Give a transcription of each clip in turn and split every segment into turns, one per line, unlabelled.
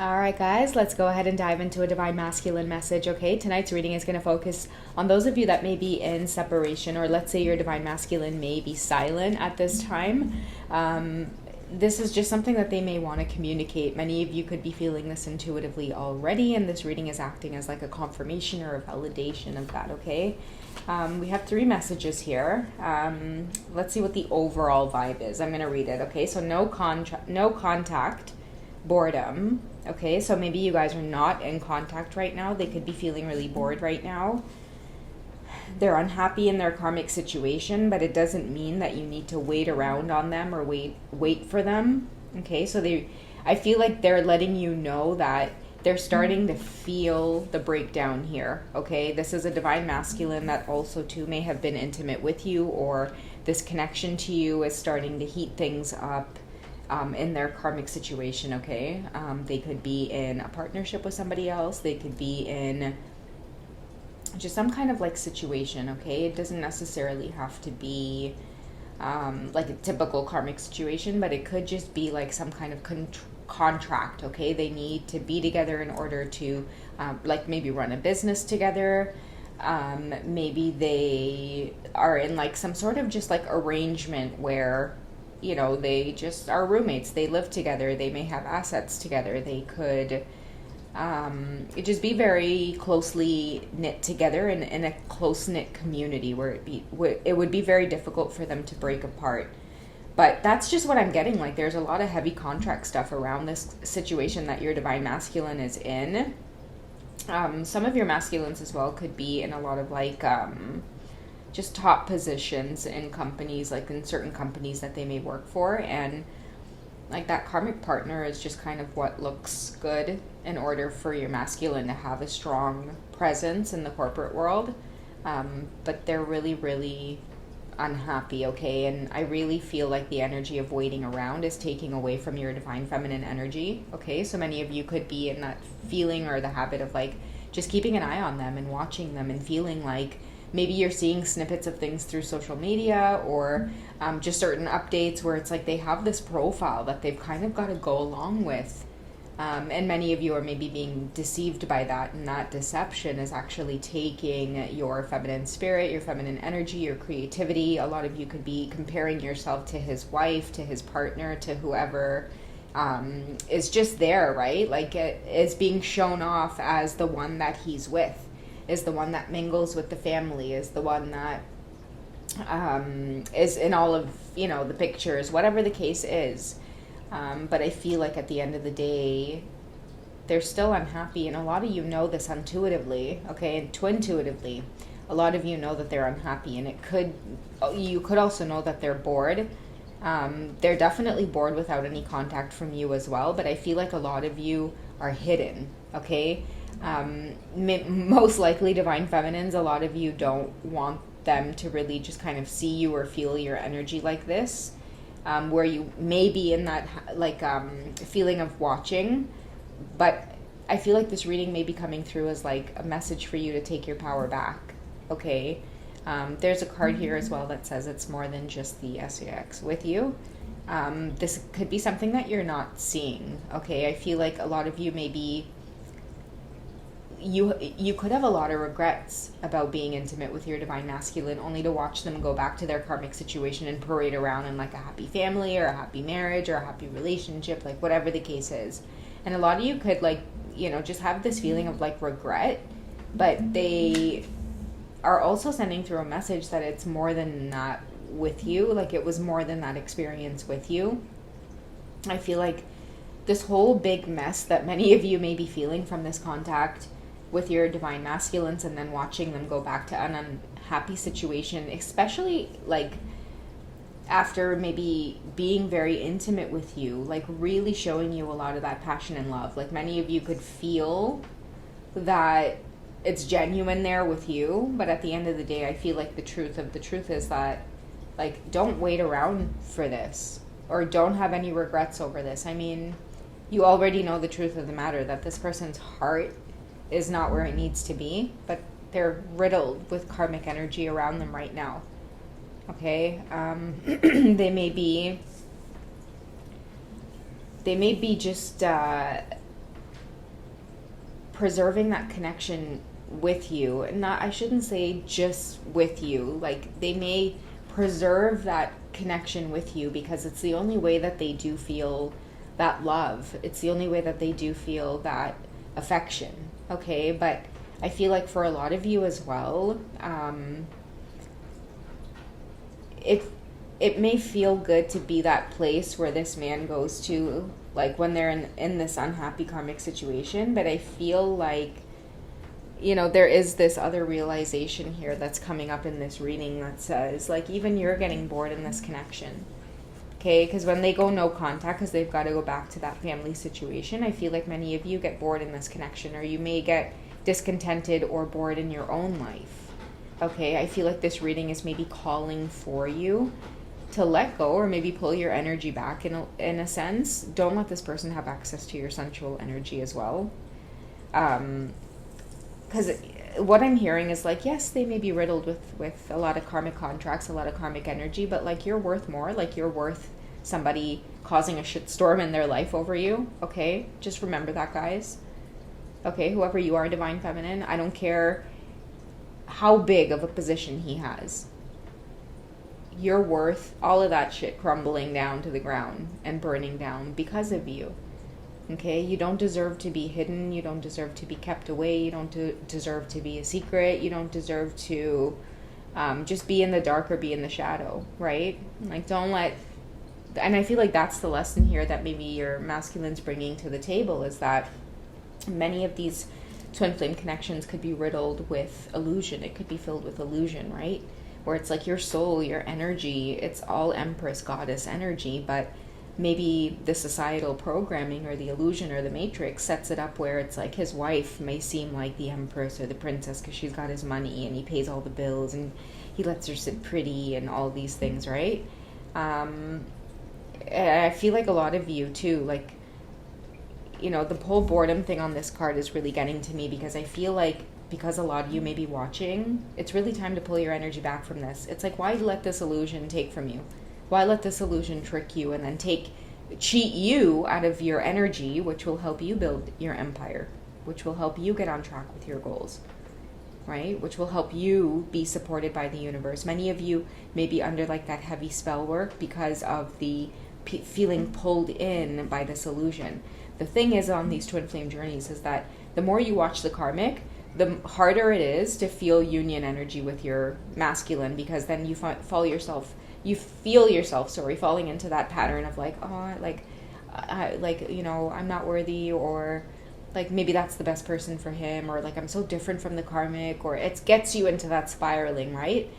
All right, guys, let's go ahead and dive into a divine masculine message. Okay, tonight's reading is going to focus on those of you that may be in separation, or let's say your divine masculine may be silent at this time. This is just something that they may want to communicate. Many of you could be feeling this intuitively already, and this reading is acting as like a confirmation or a validation of that. Okay, we have 3 messages here. Let's see what the overall vibe is. I'm going to read it. Okay, so no contact, boredom. Okay, so maybe you guys are not in contact right now. They could be feeling really bored right now. They're unhappy in their karmic situation, but it doesn't mean that you need to wait around on them or wait for them. Okay, so I feel like they're letting you know that they're starting to feel the breakdown here. Okay, this is a divine masculine that also too may have been intimate with you, or this connection to you is starting to heat things up. In their karmic situation, okay? They could be in a partnership with somebody else. They could be in just some kind of like situation, okay? It doesn't necessarily have to be like a typical karmic situation, but it could just be like some kind of contract, okay? They need to be together in order to like maybe run a business together. Maybe they are in like some sort of just like arrangement where they just are roommates. They live together. They may have assets together. They could just be very closely knit together in a close-knit community where it would be very difficult for them to break apart. But that's just what I'm getting. Like, there's a lot of heavy contract stuff around this situation that your divine masculine is in. Some of your masculines as well could be in a lot of like just top positions in companies, like in certain companies that they may work for, and like that karmic partner is just kind of what looks good in order for your masculine to have a strong presence in the corporate world. But they're really, really unhappy, okay? And I really feel like the energy of waiting around is taking away from your divine feminine energy, okay? So many of you could be in that feeling or the habit of like just keeping an eye on them and watching them and feeling like maybe you're seeing snippets of things through social media, or just certain updates where it's like they have this profile that they've kind of got to go along with. And many of you are maybe being deceived by that, and that deception is actually taking your feminine spirit, your feminine energy, your creativity. A lot of you could be comparing yourself to his wife, to his partner, to whoever is just there, right? Like it is being shown off as the one that he's with, is the one that mingles with the family, is the one that is in all of, the pictures, whatever the case is. But I feel like at the end of the day, they're still unhappy. And a lot of you know this intuitively, okay? And twintuitively, a lot of you know that they're unhappy. And you could also know that they're bored. They're definitely bored without any contact from you as well. But I feel like a lot of you are hidden, okay? Most likely divine feminines, a lot of you don't want them to really just kind of see you or feel your energy like this, where you may be in that like feeling of watching. But I feel like this reading may be coming through as like a message for you to take your power back, okay? There's a card here as well that says it's more than just the SAX with you. This could be something that you're not seeing, okay? I feel like a lot of you may be you could have a lot of regrets about being intimate with your divine masculine, only to watch them go back to their karmic situation and parade around in like a happy family or a happy marriage or a happy relationship, like whatever the case is. And a lot of you could like, just have this feeling of like regret, but they are also sending through a message that it's more than that with you. Like it was more than that experience with you. I feel like this whole big mess that many of you may be feeling from this contact with your divine masculines, and then watching them go back to an unhappy situation, especially like after maybe being very intimate with you, like really showing you a lot of that passion and love. Like many of you could feel that it's genuine there with you, but at the end of the day, I feel like the truth is that like don't wait around for this, or don't have any regrets over this. I mean, you already know the truth of the matter, that this person's heart is not where it needs to be, but they're riddled with karmic energy around them right now, okay? They may be just preserving that connection with you. And not, I shouldn't say just with you. Like, they may preserve that connection with you because it's the only way that they do feel that love. It's the only way that they do feel that affection. Okay, but I feel like for a lot of you as well, it may feel good to be that place where this man goes to, like when they're in this unhappy karmic situation. But I feel like, you know, there is this other realization here that's coming up in this reading that says, like, even you're getting bored in this connection. Okay, because when they go no contact, because they've got to go back to that family situation, I feel like many of you get bored in this connection, or you may get discontented or bored in your own life. Okay, I feel like this reading is maybe calling for you to let go, or maybe pull your energy back in a sense. Don't let this person have access to your sensual energy as well. Because what I'm hearing is like, yes, they may be riddled with a lot of karmic contracts, a lot of karmic energy, but like, you're worth more. Like, you're worth somebody causing a shitstorm in their life over you. Okay, just remember that, guys. Okay, whoever you are, divine feminine, I don't care how big of a position he has. You're worth all of that shit crumbling down to the ground and burning down because of you. Okay, you don't deserve to be hidden. You don't deserve to be kept away. You don't deserve to be a secret. You don't deserve to just be in the dark or be in the shadow, right? Like, don't let... And I feel like that's the lesson here that maybe your masculine's bringing to the table, is that many of these twin flame connections could be riddled with illusion. It could be filled with illusion, right? Where it's like your soul, your energy, it's all Empress, Goddess energy, but maybe the societal programming or the illusion or the matrix sets it up where it's like his wife may seem like the Empress or the princess because she's got his money and he pays all the bills and he lets her sit pretty and all these things, right? I feel like a lot of you too, like, you know, the whole boredom thing on this card is really getting to me, because I feel like, because a lot of you may be watching, it's really time to pull your energy back from this. It's like, why let this illusion take from you? Why let this illusion trick you and then cheat you out of your energy, which will help you build your empire, which will help you get on track with your goals, right? Which will help you be supported by the universe. Many of you may be under like that heavy spell work because of the feeling pulled in by this illusion. The thing is, on these twin flame journeys, is that the more you watch the karmic, the harder it is to feel union energy with your masculine, because then you feel yourself falling into that pattern of like, oh, like, you know, I'm not worthy, or like maybe that's the best person for him, or like I'm so different from the karmic, or it gets you into that spiraling, right?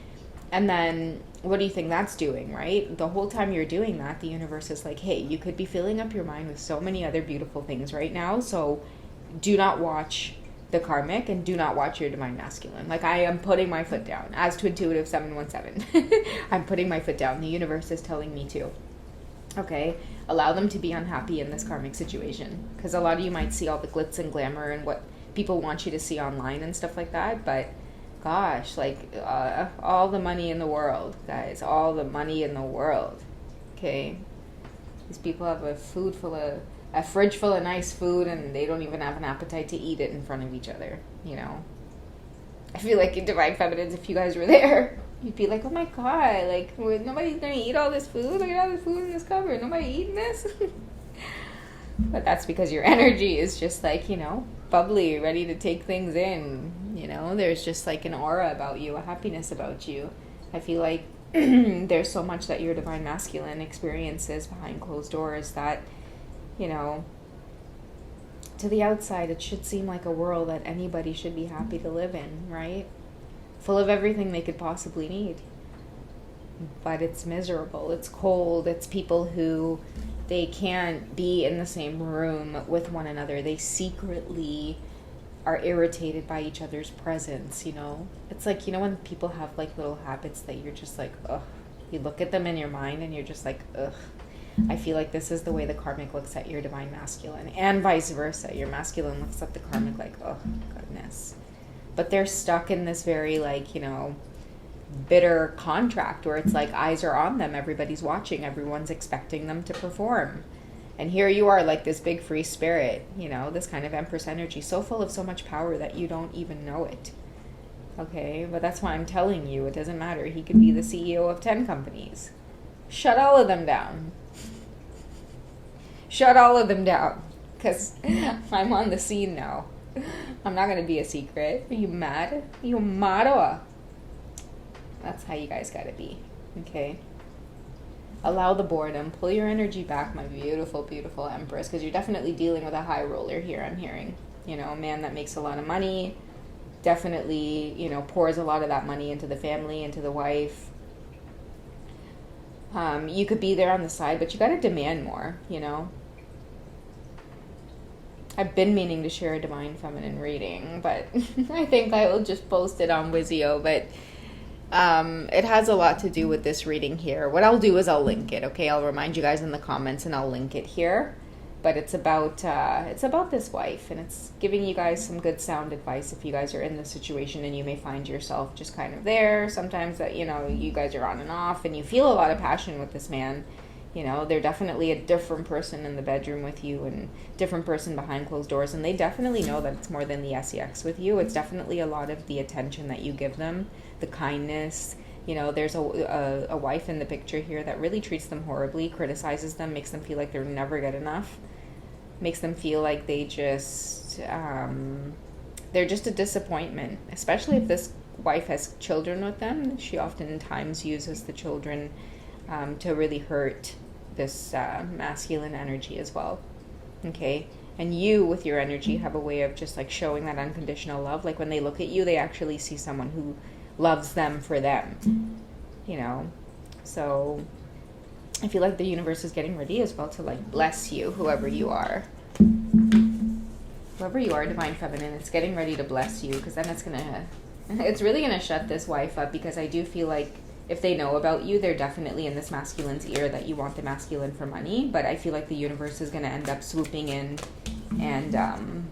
And then what do you think that's doing, right? The whole time you're doing that, the universe is like, hey, you could be filling up your mind with so many other beautiful things right now, so do not watch the karmic and do not watch your divine masculine. Like, I am putting my foot down as to intuitive 717. I'm putting my foot down. The universe is telling me to. Okay, allow them to be unhappy in this karmic situation, because a lot of you might see all the glitz and glamour and what people want you to see online and stuff like that, but gosh, like, all the money in the world, guys, all the money in the world. Okay, these people have a fridge full of nice food, and they don't even have an appetite to eat it in front of each other, you know? I feel like in Divine Feminines, if you guys were there, you'd be like, oh my god, like, nobody's gonna eat all this food? Look at all this food in this cupboard. Nobody eating this? But that's because your energy is just like, you know, bubbly, ready to take things in, you know? There's just like an aura about you, a happiness about you. I feel like there's so much that your Divine Masculine experiences behind closed doors that, you know, to the outside, it should seem like a world that anybody should be happy to live in, right? Full of everything they could possibly need. But it's miserable, it's cold, it's people who, they can't be in the same room with one another. They secretly are irritated by each other's presence, you know? It's like, you know, when people have like little habits that you're just like, ugh. You look at them in your mind and you're just like, ugh. I feel like this is the way the karmic looks at your divine masculine, and vice versa. Your masculine looks at the karmic like, oh, goodness. But they're stuck in this very, like, you know, bitter contract where it's like eyes are on them. Everybody's watching. Everyone's expecting them to perform. And here you are, like this big free spirit, you know, this kind of Empress energy, so full of so much power that you don't even know it. Okay, but that's why I'm telling you, it doesn't matter. He could be the CEO of 10 companies. Shut all of them down. Shut all of them down. Because I'm on the scene now. I'm not going to be a secret. Are you mad? Are you mad or? That's how you guys got to be. Okay? Allow the boredom. Pull your energy back, my beautiful, beautiful Empress. Because you're definitely dealing with a high roller here, I'm hearing. You know, a man that makes a lot of money. Definitely, you know, pours a lot of that money into the family, into the wife. You could be there on the side, but you got to demand more, you know. I've been meaning to share a Divine Feminine reading, but I think I will just post it on Wizio. But it has a lot to do with this reading here. What I'll do is I'll link it, okay? I'll remind you guys in the comments and I'll link it here. But it's about this wife, and it's giving you guys some good sound advice if you guys are in this situation and you may find yourself just kind of there. Sometimes that, you know, you guys are on and off and you feel a lot of passion with this man. You know, they're definitely a different person in the bedroom with you and different person behind closed doors. And they definitely know that it's more than the sex with you. It's definitely a lot of the attention that you give them, the kindness. You know, there's a wife in the picture here that really treats them horribly, criticizes them, makes them feel like they're never good enough, makes them feel like they just, they're just a disappointment, especially if this wife has children with them. She oftentimes uses the children to really hurt this masculine energy as well. Okay? And you, with your energy, have a way of just like showing that unconditional love. Like when they look at you, they actually see someone who loves them for them. You know? So I feel like the universe is getting ready as well to like bless you, whoever you are. Whoever you are, Divine Feminine, it's getting ready to bless you, because then it's really gonna shut this wife up, because I do feel like if they know about you, they're definitely in this masculine's ear that you want the masculine for money. But I feel like the universe is going to end up swooping in and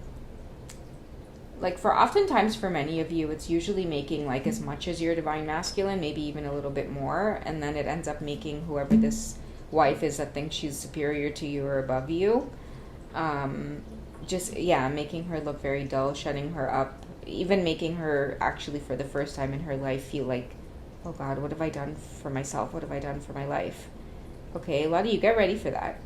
like for oftentimes for many of you, it's usually making like as much as your divine masculine, maybe even a little bit more, and then it ends up making whoever this wife is that thinks she's superior to you or above you, making her look very dull, shutting her up, even making her actually for the first time in her life feel like, oh God, what have I done for myself? What have I done for my life? Okay, a lot of you get ready for that.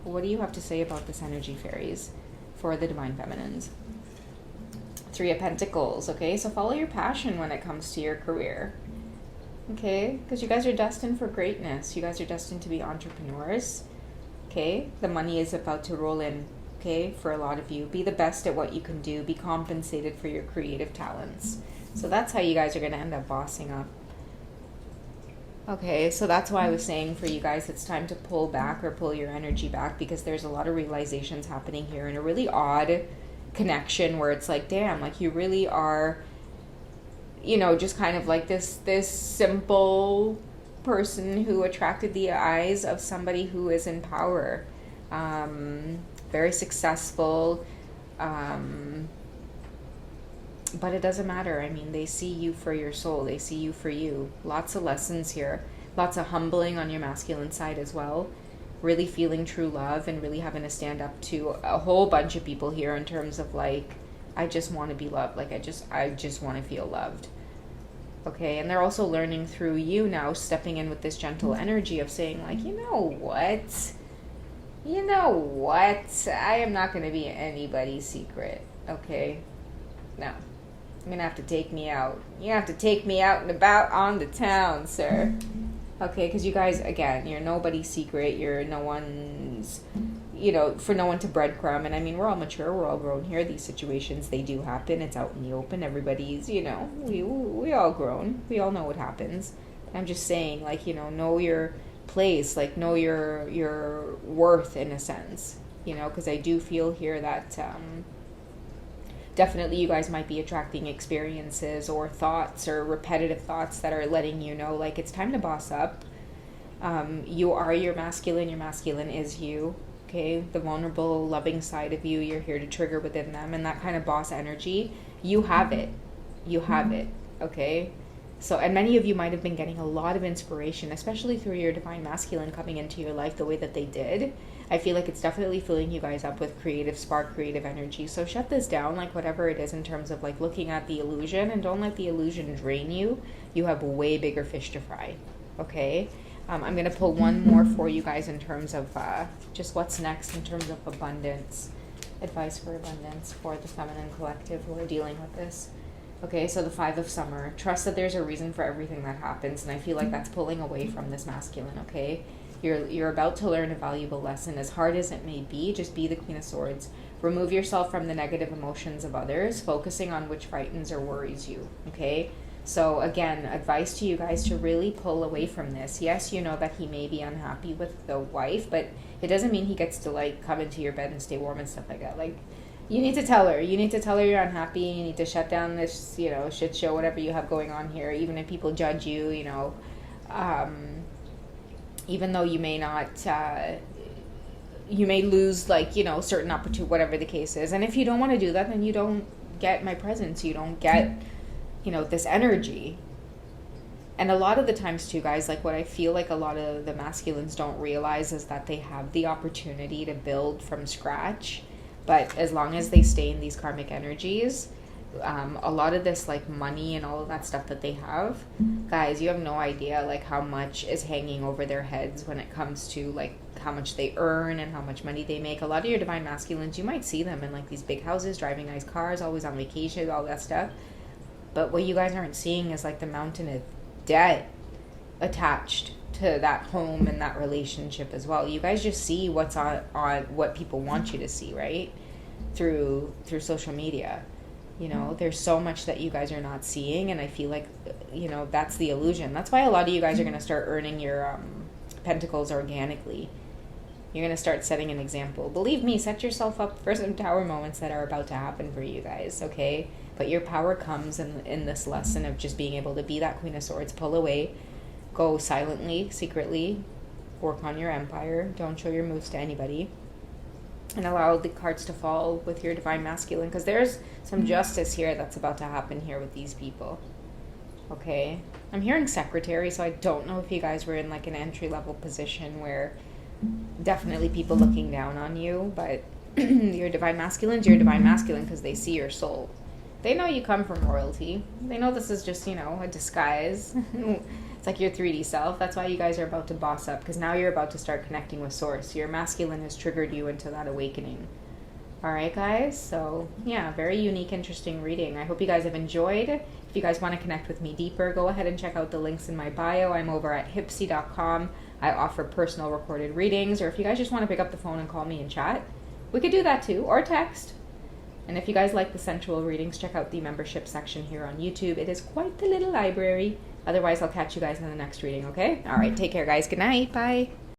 What do you have to say about this energy, fairies, for the Divine Feminines? 3 of Pentacles, okay? So follow your passion when it comes to your career, okay? Because you guys are destined for greatness. You guys are destined to be entrepreneurs, okay? The money is about to roll in, okay, for a lot of you. Be the best at what you can do. Be compensated for your creative talents. So that's how you guys are going to end up bossing up. Okay, so that's why I was saying for you guys, it's time to pull back or pull your energy back, because there's a lot of realizations happening here in a really odd connection where it's like, damn, like you really are, you know, just kind of like this simple person who attracted the eyes of somebody who is in power, very successful, but it doesn't matter. I mean, they see you for your soul. They see you for you. Lots of lessons here. Lots of humbling on your masculine side as well. Really feeling true love and really having to stand up to a whole bunch of people here in terms of like, I just want to be loved. Like, I just want to feel loved. Okay, and they're also learning through you now, stepping in with this gentle energy of saying like, you know what? I am not going to be anybody's secret. Okay? No. You're going to have to take me out. You have to take me out and about on the town, sir. Okay, because you guys, again, you're nobody's secret. You're no one's, you know, for no one to breadcrumb. And I mean, we're all mature. We're all grown here. These situations, they do happen. It's out in the open. Everybody's, you know, we all grown. We all know what happens. I'm just saying, like, you know your place. Like, know your worth in a sense. You know, because I do feel here that... definitely you guys might be attracting experiences or thoughts or repetitive thoughts that are letting you know, like, it's time to boss up. You are your masculine is you, okay? The vulnerable, loving side of you, you're here to trigger within them, and that kind of boss energy, you have it, okay? So, and many of you might have been getting a lot of inspiration, especially through your divine masculine coming into your life the way that they did. I feel like it's definitely filling you guys up with creative spark, creative energy. So shut this down, like whatever it is in terms of like looking at the illusion, and don't let the illusion drain you. You have way bigger fish to fry. Okay? I'm going to pull one more for you guys in terms of just what's next in terms of abundance. Advice for abundance for the feminine collective who are dealing with this. Okay, so the 5 of Summer. Trust that there's a reason for everything that happens, and I feel like that's pulling away from this masculine, okay? You're about to learn a valuable lesson. As hard as it may be, just be the Queen of Swords. Remove yourself from the negative emotions of others, focusing on which frightens or worries you, okay? So again, advice to you guys to really pull away from this. Yes, you know that he may be unhappy with the wife, but it doesn't mean he gets to like come into your bed and stay warm and stuff like that. Like, you need to tell her. You need to tell her you're unhappy. You need to shut down this, shit show, whatever you have going on here, even if people judge you, even though you may not, you may lose, certain opportunity, whatever the case is. And if you don't want to do that, then you don't get my presence. You don't get, this energy. And a lot of the times too, guys, like what I feel like a lot of the masculines don't realize is that they have the opportunity to build from scratch. But as long as they stay in these karmic energies, a lot of this like money and all of that stuff that they have, guys, you have no idea like how much is hanging over their heads when it comes to like how much they earn and how much money they make. A lot of your divine masculines, you might see them in like these big houses, driving nice cars, always on vacation, all that stuff. But what you guys aren't seeing is like the mountain of debt attached to that home and that relationship as well. You guys just see what's on what people want you to see, right? Through social media. There's so much that you guys are not seeing, and I feel like, that's the illusion. That's why a lot of you guys are going to start earning your pentacles organically. You're going to start setting an example. Believe me, set yourself up for some tower moments that are about to happen for you guys, okay? But your power comes in this lesson of just being able to be that Queen of Swords, pull away, go silently, secretly, work on your empire, don't show your moves to anybody, and allow the cards to fall with your divine masculine, because there's some justice here that's about to happen here with these people. Okay, I'm hearing secretary, so I don't know if you guys were in like an entry-level position where definitely people looking down on you, but your divine masculine's your divine masculine because they see your soul. They know you come from royalty. They know this is just, a disguise. It's like your 3D self. That's why you guys are about to boss up, because now you're about to start connecting with Source. Your masculine has triggered you into that awakening. All right, guys? So, yeah, very unique, interesting reading. I hope you guys have enjoyed. If you guys want to connect with me deeper, go ahead and check out the links in my bio. I'm over at hipsy.com. I offer personal recorded readings, or if you guys just want to pick up the phone and call me and chat, we could do that too, or text. And if you guys like the sensual readings, check out the membership section here on YouTube. It is quite the little library. Otherwise, I'll catch you guys in the next reading, okay? All right, take care, guys. Good night. Bye.